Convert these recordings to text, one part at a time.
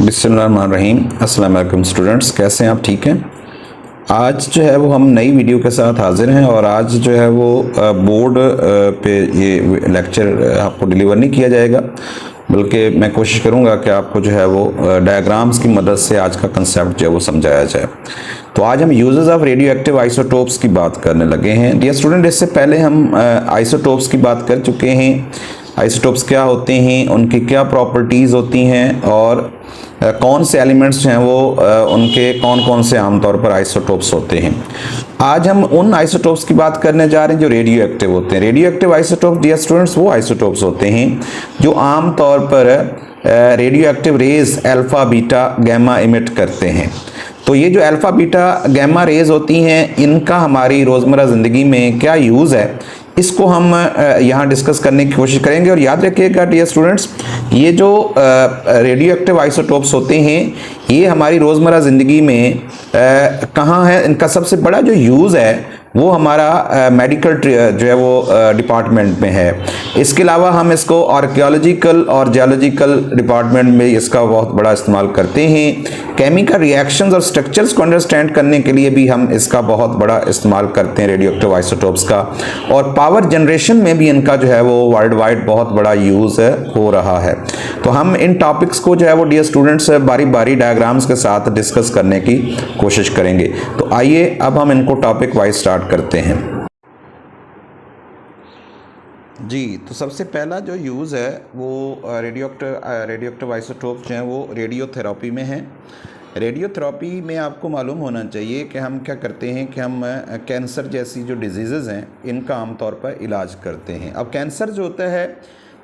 बिस्मिल्लाहिर्रहमानिर्रहीम। अस्सलाम वालेकुम स्टूडेंट्स, कैसे हैं आप? ठीक हैं। आज जो है वो हम नई वीडियो के साथ हाजिर हैं और आज जो है वो बोर्ड पे ये लेक्चर आपको डिलीवर नहीं किया जाएगा, बल्कि मैं कोशिश करूंगा कि आपको जो है वो डायग्राम्स की मदद से आज का कंसेप्ट जो है वो समझाया जाए। तो आज हम uses of radio active isotopes की बात करने लगे हैं। डियर स्टूडेंट, इससे पहले हम आइसोटोप्स की बात कर चुके हैं। आइसोटोप्स क्या होते हैं, उनकी क्या प्रॉपर्टीज़ होती हैं और कौन से एलिमेंट्स हैं वो उनके कौन कौन से आमतौर पर आइसोटोप्स होते हैं। आज हम उन आइसोटोप्स की बात करने जा रहे हैं जो रेडियो एक्टिव होते हैं। Radio active isotope, dear students, वो आइसोटोप्स होते हैं जो आमतौर पर radio active rays alpha beta gamma emit करते हैं। तो ये जो अल्फा बीटा गैमा रेज होती हैं, इनका हमारी रोज़मर्रा ज़िंदगी में क्या यूज़ है, इसको हम यहाँ डिस्कस करने की कोशिश करेंगे। और याद रखिएगा डियर स्टूडेंट्स, ये जो रेडियो एक्टिव आइसोटोप्स होते हैं ये हमारी रोज़मर्रा ज़िंदगी में कहाँ है, इनका सबसे बड़ा जो यूज़ है वो हमारा मेडिकल जो है वो डिपार्टमेंट में है। इसके अलावा हम इसको आर्कियोलॉजिकल और जियोलॉजिकल डिपार्टमेंट में इसका बहुत बड़ा इस्तेमाल करते हैं। केमिकल रिएक्शंस और स्ट्रक्चर्स को अंडरस्टैंड करने के लिए भी हम इसका बहुत बड़ा इस्तेमाल करते हैं रेडियो एक्टिव आइसोटोप्स का। और पावर जनरेशन में भी इनका जो है वो वर्ल्ड वाइड बहुत बड़ा यूज़ हो रहा है। तो हम इन टॉपिक्स को जो है वो डियर स्टूडेंट्स बारी बारी डायग्राम्स के साथ डिस्कस करने की कोशिश करेंगे। तो आइए अब हम इनको टॉपिक वाइज स्टार्ट करते हैं जी। तो सबसे पहला जो यूज़ है वो रेडियो एक्टिव आइसोटोप जो हैं वो रेडियोथेरेपी में है। रेडियोथेरेपी में आपको मालूम होना चाहिए कि हम क्या करते हैं कि हम कैंसर जैसी जो डिजीज़ हैं इनका आमतौर पर इलाज करते हैं। अब कैंसर जो होता है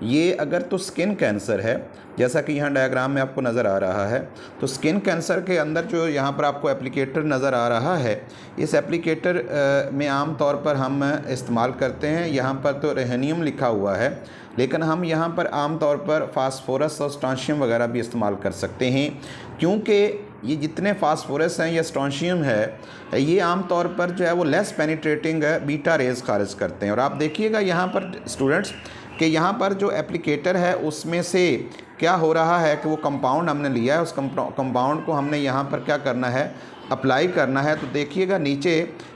ये अगर तो स्किन कैंसर है, जैसा कि यहाँ डायग्राम में आपको नज़र आ रहा है, तो स्किन कैंसर के अंदर जो यहाँ पर आपको एप्लीकेटर नज़र आ रहा है, इस एप्लीकेटर में आम तौर पर हम इस्तेमाल करते हैं। यहाँ पर तो रेहनियम लिखा हुआ है, लेकिन हम यहाँ पर आम तौर पर फास्फोरस और स्ट्रॉन्शियम वगैरह भी इस्तेमाल कर सकते हैं, क्योंकि ये जितने फास्फोरस हैं या स्ट्रॉन्शियम है ये आम तौर पर जो है वो लेस पेनिट्रेटिंग बीटा रेज खारिज करते हैं। और आप देखिएगा यहाँ पर स्टूडेंट्स कि यहाँ पर जो एप्लीकेटर है उसमें से क्या हो रहा है कि वो कंपाउंड हमने लिया है, उस कंपाउंड को हमने यहाँ पर क्या करना है, अप्लाई करना है। तो देखिएगा नीचे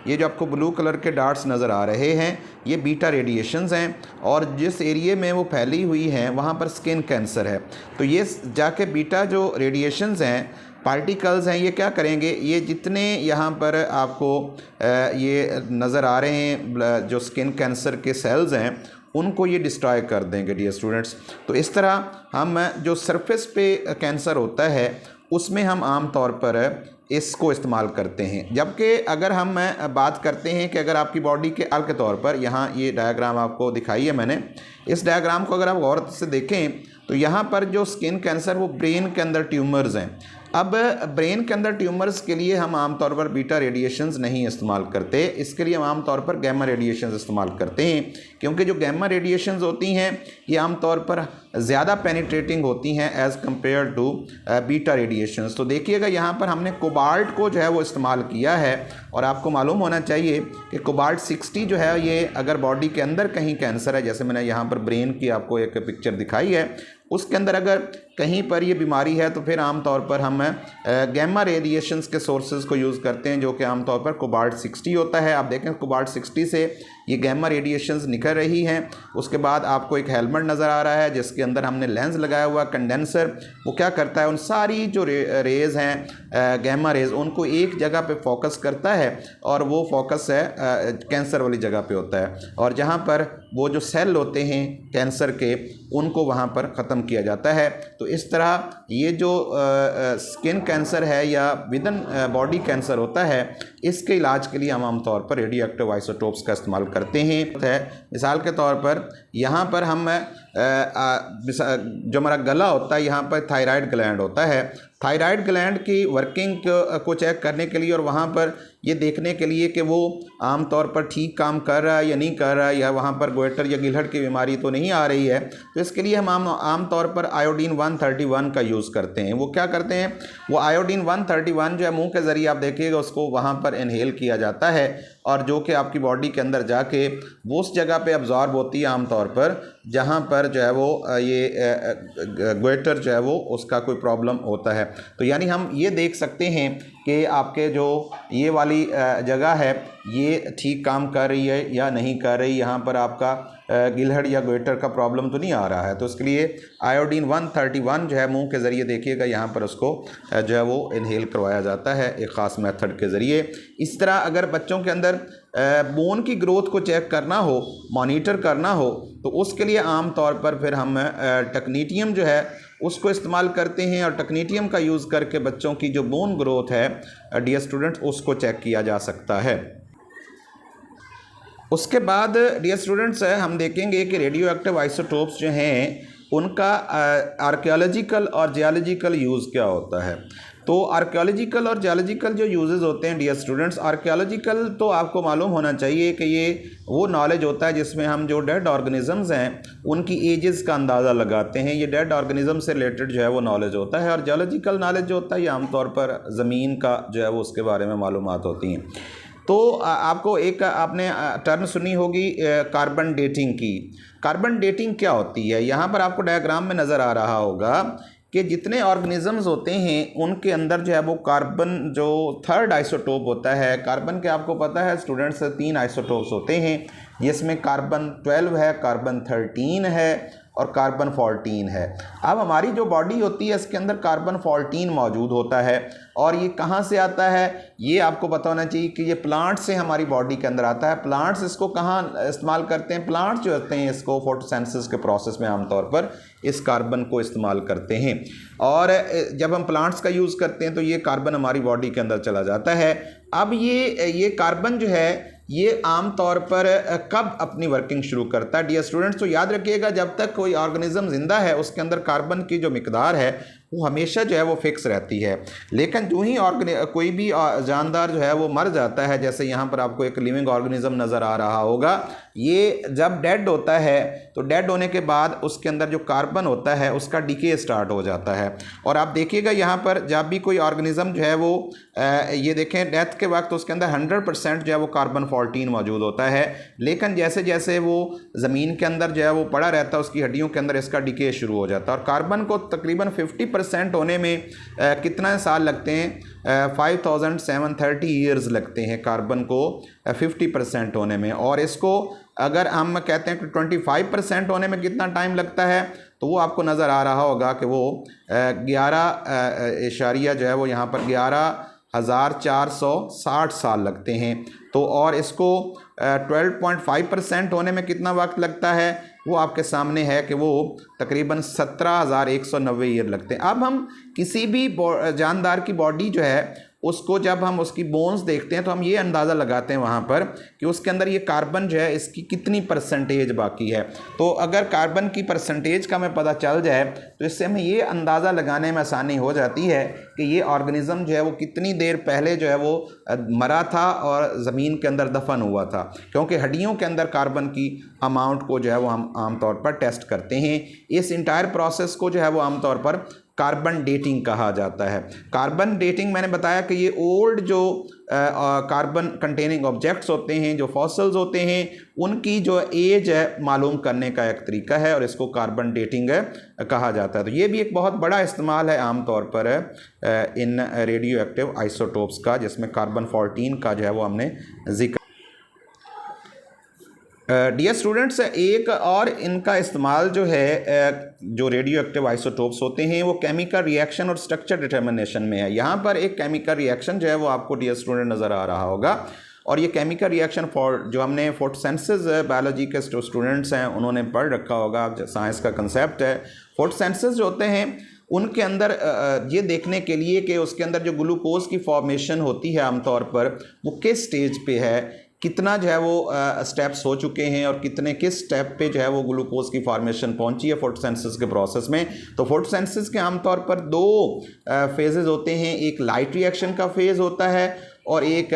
ये जो आपको ब्लू कलर के डार्ट्स नज़र आ रहे हैं ये बीटा रेडिएशंस हैं, और जिस एरिए में वो फैली हुई हैं वहाँ पर स्किन कैंसर है। तो ये जाके बीटा जो रेडिएशंस हैं, पार्टिकल्स हैं, ये क्या करेंगे, ये जितने यहाँ पर आपको ये नज़र आ रहे हैं जो स्किन कैंसर के सेल्स हैं उनको ये डिस्ट्रॉय कर देंगे डियर स्टूडेंट्स। तो इस तरह हम जो सरफेस पे कैंसर होता है उसमें हम आम तौर पर इसको इस्तेमाल करते हैं। जबकि अगर हम बात करते हैं कि अगर आपकी बॉडी के के तौर पर, यहाँ ये डायग्राम आपको दिखाई है मैंने, इस डायग्राम को अगर आप गौर से देखें तो यहाँ पर जो स्किन कैंसर वो ब्रेन के अंदर ट्यूमर्स हैं। अब ब्रेन के अंदर ट्यूमर्स के लिए हम आमतौर पर बीटा रेडिएशंस नहीं इस्तेमाल करते, इसके लिए हम आमतौर पर गैमा रेडिएशंस इस्तेमाल करते हैं, क्योंकि जो गैमा रेडिएशंस होती हैं ये आमतौर पर ज़्यादा पेनिट्रेटिंग होती हैं as compare to beta radiations. तो देखिएगा यहाँ पर हमने कोबाल्ट को जो है वो इस्तेमाल किया है, और आपको मालूम होना चाहिए कि कोबाल्ट 60 जो है ये अगर बॉडी के अंदर कहीं कैंसर है, जैसे मैंने यहाँ पर ब्रेन की आपको एक पिक्चर दिखाई है, उसके अंदर अगर कहीं पर ये बीमारी है तो फिर आमतौर पर हम गैमा रेडिएशंस के सोर्सेज को यूज़ करते हैं, जो कि आमतौर पर कोबाल्ट 60 होता है। आप देखें कोबाल्ट 60 से ये गैमा रेडिएशंस निकल रही हैं। उसके बाद आपको एक हेलमेट नज़र आ रहा है जिसके अंदर हमने लेंस लगाया हुआ, कंडेंसर, वो क्या करता है, उन सारी जो रेज़ हैं गैमा रेज उनको एक जगह पे फोकस करता है, और वो फोकस है कैंसर वाली जगह पे होता है, और जहाँ पर वो जो सेल होते हैं कैंसर के उनको वहाँ पर ख़त्म किया जाता है। तो इस तरह ये जो स्किन कैंसर है या विदन बॉडी कैंसर होता है, इसके इलाज के लिए हम आमतौर पर रेडियो एक्टिव आइसोटोप्स का इस्तेमाल करते हैं। मिसाल के तौर पर यहाँ पर हम जो हमारा गला होता है, यहाँ पर थायराइड ग्लैंड होता है, थायराइड ग्लैंड की वर्किंग को चेक करने के लिए और वहाँ पर ये देखने के लिए कि वो आम तौर पर ठीक काम कर रहा है या नहीं कर रहा है, या वहाँ पर गोइटर या गिलहट की बीमारी तो नहीं आ रही है, तो इसके लिए हम आम तौर पर आयोडीन 131 का यूज़ करते हैं। वो क्या करते हैं, वो आयोडीन 131 जो है मुंह के ज़रिए आप देखिएगा उसको वहाँ पर इनहेल किया जाता है, और जो कि आपकी बॉडी के अंदर जाके वो उस जगह पे अब्जॉर्ब होती है आम तौर पर, जहाँ पर जो है वो ये गोइटर जो है वो उसका कोई प्रॉब्लम होता है। तो यानी हम ये देख सकते हैं कि आपके जो ये वाली जगह है ये ठीक काम कर रही है या नहीं कर रही, यहाँ पर आपका गिलहड़ या गोइटर का प्रॉब्लम तो नहीं आ रहा है। तो उसके लिए आयोडीन 131 जो है मुंह के ज़रिए देखिएगा यहाँ पर उसको जो है वो इनहेल करवाया जाता है एक ख़ास मेथड के ज़रिए। इस तरह अगर बच्चों के अंदर बोन की ग्रोथ को चेक करना हो, मॉनिटर करना हो, तो उसके लिए आम तौर पर फिर हम टेक्नीटियम जो है उसको इस्तेमाल करते हैं और टेक्नीटियम का यूज़ करके बच्चों की जो बोन ग्रोथ है डियर स्टूडेंट्स उसको चेक किया जा सकता है। उसके बाद डियर स्टूडेंट्स हम देखेंगे कि रेडियो एक्टिव आइसोटोप्स जो हैं उनका आर्कियोलॉजिकल और जियोलॉजिकल यूज़ क्या होता है। तो आर्कियोलॉजिकल और जियोलॉजिकल जो यूजेस होते हैं डियर स्टूडेंट्स, आर्कियोलॉजिकल तो आपको मालूम होना चाहिए कि ये वो नॉलेज होता है जिसमें हम जो डेड ऑर्गेनिजम्स हैं उनकी एजेस का अंदाज़ा लगाते हैं। ये डेड ऑर्गेनिज्म से रिलेटेड जो है वो नॉलेज होता है। और जियोलॉजिकल नॉलेज जो होता है ये आमतौर पर ज़मीन का जो है वो उसके बारे में मालूमात होती हैं। तो आपको एक आपने टर्म सुनी होगी कार्बन डेटिंग की। कार्बन डेटिंग क्या होती है, यहाँ पर आपको डायग्राम में नज़र आ रहा होगा कि जितने ऑर्गेनिजम्स होते हैं उनके अंदर जो है वो कार्बन जो थर्ड आइसोटोप होता है, कार्बन के आपको पता है स्टूडेंट्स 3 आइसोटोप्स होते हैं जिसमें कार्बन 12 है, कार्बन 13 है और कार्बन 14 है। अब हमारी जो बॉडी होती है इसके अंदर कार्बन 14 मौजूद होता है और ये कहाँ से आता है ये आपको पता होना चाहिए कि ये प्लांट से हमारी बॉडी के अंदर आता है। प्लांट्स इसको कहाँ इस्तेमाल करते हैं, प्लांट्स जो होते हैं इसको फोटोसिंथेसिस के प्रोसेस में आमतौर पर इस कार्बन को इस्तेमाल करते हैं। और जब हम प्लांट्स का यूज़ करते हैं तो ये कार्बन हमारी बॉडी के अंदर चला जाता है। अब ये कार्बन जो है ये आम तौर पर कब अपनी वर्किंग शुरू करता है डियर स्टूडेंट्स। तो याद रखिएगा जब तक कोई ऑर्गेनिज्म ज़िंदा है उसके अंदर कार्बन की जो मिकदार है वो हमेशा जो है वो फिक्स रहती है। लेकिन जो ही कोई भी जानदार जो है वो मर जाता है, जैसे यहाँ पर आपको एक लिविंग ऑर्गेनिज्म नज़र आ रहा होगा, ये जब डेड होता है तो डेड होने के बाद उसके अंदर जो कार्बन होता है उसका डिके स्टार्ट हो जाता है। और आप देखिएगा यहाँ पर जब भी कोई ऑर्गेनिज्म जो है वो ये देखें डेथ के वक्त उसके अंदर 100% जो है वो कार्बन 14 मौजूद होता है। लेकिन जैसे जैसे वो ज़मीन के अंदर जो है वो पड़ा रहता है उसकी हड्डियों के अंदर इसका डिके शुरू हो जाता है। और कार्बन को तकरीबन 50% होने में कितना साल लगते हैं, 5730 ईयर्स लगते हैं कार्बन को 50% होने में। और इसको अगर हम कहते हैं कि 25% होने में कितना टाइम लगता है तो वो आपको नज़र आ रहा होगा कि वो 11 इशारिया जो है वो यहाँ पर 11,460 साल लगते हैं। तो और इसको 12.5% होने में कितना वक्त लगता है वो आपके सामने है कि वो तकरीबन 17,190 ईयर लगते हैं। अब हम किसी भी जानदार की बॉडी जो है उसको जब हम उसकी बोन्स देखते हैं तो हम ये अंदाज़ा लगाते हैं वहाँ पर कि उसके अंदर ये कार्बन जो है इसकी कितनी परसेंटेज बाकी है। तो अगर कार्बन की परसेंटेज का हमें पता चल जाए तो इससे हमें ये अंदाज़ा लगाने में आसानी हो जाती है कि ये ऑर्गेनिज़म जो है वो कितनी देर पहले जो है वो मरा था और ज़मीन के अंदर दफन हुआ था, क्योंकि हड्डियों के अंदर कार्बन की अमाउंट को जो है वो हम आमतौर पर टेस्ट करते हैं। इस इंटायर प्रोसेस को जो है वो आमतौर पर कार्बन डेटिंग कहा जाता है। कार्बन डेटिंग मैंने बताया कि ये ओल्ड जो कार्बन कंटेनिंग ऑब्जेक्ट्स होते हैं, जो फॉसिल्स होते हैं, उनकी जो एज है मालूम करने का एक तरीका है और इसको कार्बन डेटिंग कहा जाता है। तो ये भी एक बहुत बड़ा इस्तेमाल है आमतौर पर इन रेडियो एक्टिव आइसोटोप्स का, जिसमें कार्बन 14 का जो है वो हमने जिक्र। डियर स्टूडेंट्स, एक और इनका इस्तेमाल जो है जो रेडियो एक्टिव आइसोटोप्स होते हैं वो केमिकल रिएक्शन और स्ट्रक्चर डिटर्मिनेशन में है। यहाँ पर एक केमिकल रिएक्शन जो है वो आपको डियर स्टूडेंट नज़र आ रहा होगा और ये केमिकल रिएक्शन जो हमने फोटोसिंथेसिस बायोलॉजी के स्टूडेंट्स हैं उन्होंने पढ़ रखा होगा, साइंस का कंसेप्ट है। फोटोसिंथेसिस जो होते हैं उनके अंदर ये देखने के लिए कि उसके अंदर जो ग्लूकोज की फॉर्मेशन होती है आमतौर पर वो किस स्टेज पे है, कितना जो है वो स्टेप्स हो चुके हैं और किस स्टेप पे जो है वो ग्लूकोज की फॉर्मेशन पहुंची है फोटोसिंथेसिस के प्रोसेस में। तो फोटोसिंथेसिस के आमतौर पर 2 फेजेस होते हैं, एक लाइट रिएक्शन का फेज़ होता है और एक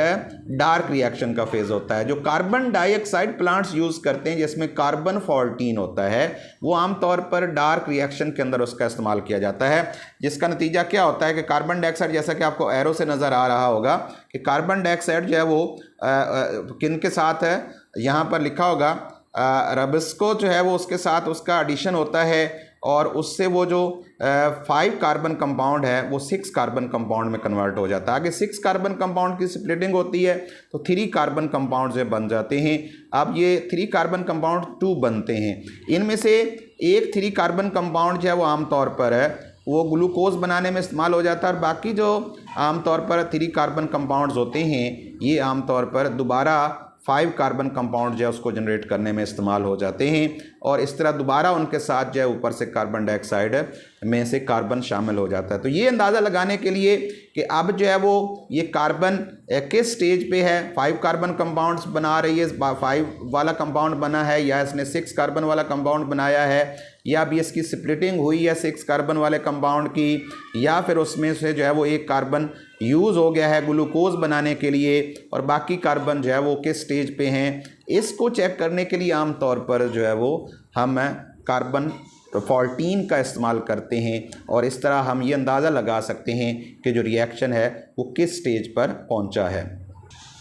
डार्क रिएक्शन का फेज़ होता है। जो कार्बन डाइऑक्साइड प्लांट्स यूज़ करते हैं जिसमें कार्बन 14 होता है वो आमतौर पर डार्क रिएक्शन के अंदर उसका इस्तेमाल किया जाता है, जिसका नतीजा क्या होता है कि कार्बन डाइऑक्साइड, जैसा कि आपको एरो से नज़र आ रहा होगा कि कार्बन डाइऑक्साइड जो है वो किन के साथ है, यहाँ पर लिखा होगा रबिस्को जो है वो उसके साथ उसका एडिशन होता है और उससे वो जो 5 कार्बन कंपाउंड है वो 6 कार्बन कंपाउंड में कन्वर्ट हो जाता है। आगे 6 कार्बन कंपाउंड की स्प्लिटिंग होती है तो 3 कार्बन कंपाउंड जो बन जाते हैं। अब ये 3 कार्बन कंपाउंड 2 बनते हैं। इनमें से एक 3 कार्बन कंपाउंड जो है वो आमतौर पर है वो ग्लूकोज बनाने में इस्तेमाल हो जाता है और बाकी जो आमतौर पर 3 कार्बन कंपाउंड्स होते हैं ये आमतौर पर दोबारा 5 कार्बन कंपाउंड जो है उसको जनरेट करने में इस्तेमाल हो जाते हैं और इस तरह दोबारा उनके साथ जो है ऊपर से कार्बन डाइऑक्साइड में से कार्बन शामिल हो जाता है। तो ये अंदाज़ा लगाने के लिए कि अब जो है वो ये कार्बन किस स्टेज पे है, 5 कार्बन कंपाउंड्स बना रही है, 5 वाला कंपाउंड बना है या इसने 6 कार्बन वाला कंपाउंड बनाया है या अभी इसकी स्प्लिटिंग हुई है 6 कार्बन वाले कंपाउंड की या फिर उसमें से जो है वो एक कार्बन यूज़ हो गया है ग्लूकोज बनाने के लिए और बाकी कार्बन जो है वो किस स्टेज पे हैं, इसको चेक करने के लिए आम तौर पर जो है वो हम कार्बन 14 का इस्तेमाल करते हैं और इस तरह हम ये अंदाज़ा लगा सकते हैं कि जो रिएक्शन है वो किस स्टेज पर पहुंचा है।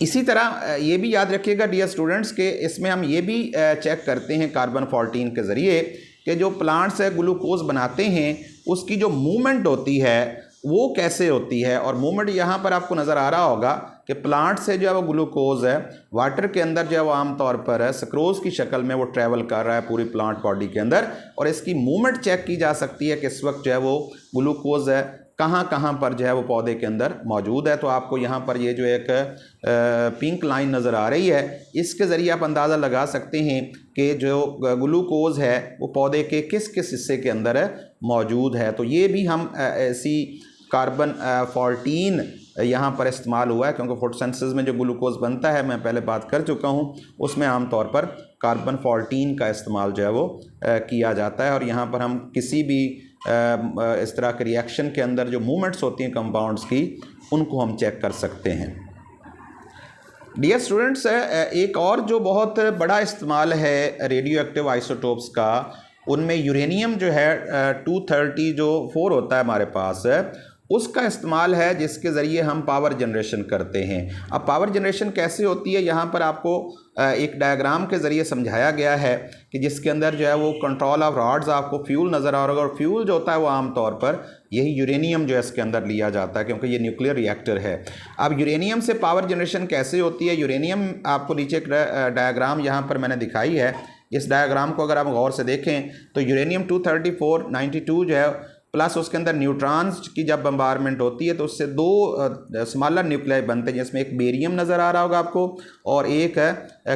इसी तरह ये भी याद रखिएगा डियर स्टूडेंट्स के इसमें हम ये भी चेक करते हैं कार्बन 14 के ज़रिए कि जो प्लांट्स ग्लूकोज बनाते हैं उसकी जो मूवमेंट होती है वो कैसे होती है। और मूवमेंट यहाँ पर आपको नज़र आ रहा होगा कि प्लांट से जो है वो ग्लूकोज है वाटर के अंदर जो है वो आमतौर पर सक्रोज की शक्ल में वो ट्रैवल कर रहा है पूरी प्लांट बॉडी के अंदर और इसकी मूवमेंट चेक की जा सकती है कि इस वक्त जो है वो ग्लूकोज है कहाँ पर जो है वो पौधे के अंदर मौजूद है। तो आपको यहाँ पर ये जो एक पिंक लाइन नज़र आ रही है इसके ज़रिए आप अंदाज़ा लगा सकते हैं कि जो ग्लूकोज है वो पौधे के किस किस हिस्से के अंदर मौजूद है। तो ये भी हम ऐसी कार्बन 14 यहाँ पर इस्तेमाल हुआ है क्योंकि फोटोसिंथेसिस में जो ग्लूकोज बनता है मैं पहले बात कर चुका हूँ उसमें आमतौर पर कार्बन 14 का इस्तेमाल जो है वो किया जाता है और यहाँ पर हम किसी भी इस तरह के रिएक्शन के अंदर जो मूवमेंट्स होती हैं कंपाउंड्स की उनको हम चेक कर सकते हैं। डियर स्टूडेंट्स एक और जो बहुत बड़ा इस्तेमाल है रेडियो एक्टिव आइसोटोप्स का उनमें यूरेनियम जो है 230 जो 4 होता है हमारे पास उसका इस्तेमाल है जिसके ज़रिए हम पावर जनरेशन करते हैं। अब पावर जनरेशन कैसे होती है यहाँ पर आपको एक डायग्राम के ज़रिए समझाया गया है कि जिसके अंदर जो है वो कंट्रोल ऑफ रॉड्स आपको फ्यूल नज़र आ रहा होगा और फ्यूल जो होता है वो आमतौर पर यही यूरेनियम जो है इसके अंदर लिया जाता है क्योंकि ये न्यूक्लियर रिएक्टर है। अब यूरेनियम से पावर जनरेशन कैसे होती है, यूरेनियम आपको नीचे एक डायग्राम यहाँ पर मैंने दिखाई है। इस डायग्राम को अगर आप गौर से देखें तो यूरेनियम 234 92 जो है प्लस उसके अंदर न्यूट्रॉन्स की जब बम्बारमेंट होती है तो उससे 2 स्मॉलर न्यूक्लियाई बनते हैं जिसमें एक बेरियम नज़र आ रहा होगा आपको और एक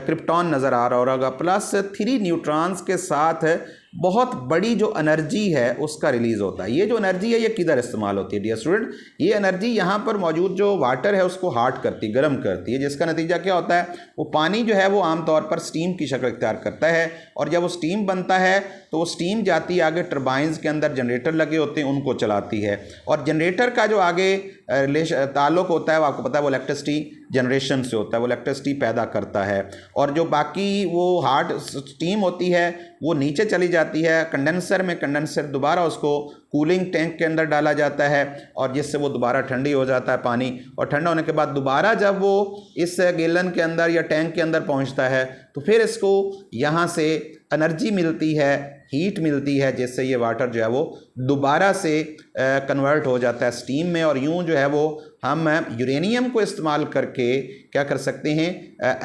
क्रिप्टॉन नज़र आ रहा होगा प्लस 3 न्यूट्रॉन्स के साथ बहुत बड़ी जो एनर्जी है उसका रिलीज़ होता है। ये जो एनर्जी है ये किधर इस्तेमाल होती है डियर स्टूडेंट, ये एनर्जी यहाँ पर मौजूद जो वाटर है उसको हार्ड करती है, गर्म करती है, जिसका नतीजा क्या होता है वो पानी जो है वो आमतौर पर स्टीम की शक्ल इख्तियार करता है और जब वो स्टीम बनता है तो वो स्टीम जाती है आगे टर्बाइंस के अंदर जनरेटर लगे होते हैं उनको चलाती है और जनरेटर का जो आगे ताल्लुक होता है वो आपको पता है वो इलेक्ट्रिसिटी जनरेशन से होता है, वो इलेक्ट्रिसिटी पैदा करता है और जो बाकी वो हार्ड स्टीम होती है वो नीचे चली जाती है कंडेंसर में, कंडेंसर दोबारा उसको कूलिंग टैंक के अंदर डाला जाता है और जिससे वो दोबारा ठंडी हो जाता है पानी और ठंडा होने के बाद दोबारा जब वो इस गैलन के अंदर या टैंक के अंदर पहुंचता है तो फिर इसको यहाँ से एनर्जी मिलती है, हीट मिलती है जिससे ये वाटर जो है वो दोबारा से कन्वर्ट हो जाता है स्टीम में और यूं जो है वो हम यूरेनियम को इस्तेमाल करके क्या कर सकते हैं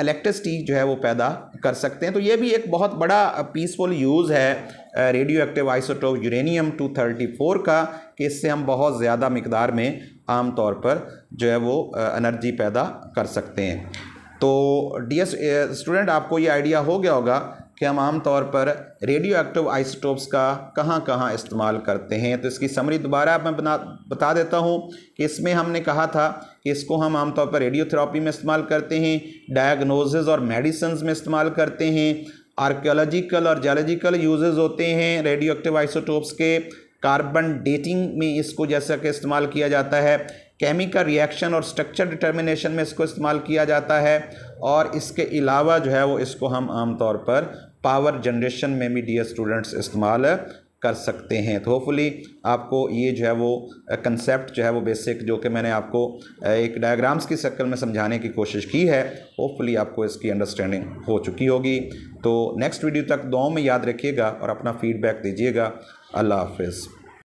इलेक्ट्रिसिटी जो है वो पैदा कर सकते हैं। तो ये भी एक बहुत बड़ा पीसफुल यूज़ है रेडियो एक्टिव आइसोटोप यूरेनियम 234 का कि इससे हम बहुत ज़्यादा मिकदार में आम तौर पर जो है वो एनर्जी पैदा कर सकते हैं। तो डियर स्टूडेंट आपको ये आइडिया हो गया होगा कि हम आम तौर पर रेडियो एक्टिव आइसोटोप्स का कहाँ कहाँ इस्तेमाल करते हैं। तो इसकी समरी दोबारा मैं बता देता हूँ कि इसमें हमने कहा था कि इसको हम आम तौर पर रेडियोथेरेपी में इस्तेमाल करते हैं, डायग्नोसिस और मेडिसिन में इस्तेमाल करते हैं, आर्कियोलॉजिकल और जियोलॉजिकल यूजेस होते हैं रेडियो एक्टिव आइसोटोप्स के, कार्बन डेटिंग में इसको जैसा कि इस्तेमाल किया जाता है, केमिकल रिएक्शन और स्ट्रक्चर डिटर्मिनेशन में इसको इस्तेमाल किया जाता है और इसके अलावा जो है वो इसको हम आम तौर पर पावर जनरेशन में भी डियर स्टूडेंट्स इस्तेमाल कर सकते हैं। तो होपफुली आपको ये जो है वो कंसेप्ट जो है वो बेसिक जो कि मैंने आपको एक डायग्राम्स की शक्ल में समझाने की कोशिश की है, होपफुली आपको इसकी अंडरस्टैंडिंग हो चुकी होगी। तो नेक्स्ट वीडियो तक दुआओं में याद रखिएगा और अपना फीडबैक दीजिएगा। अल्लाह हाफ़िज़।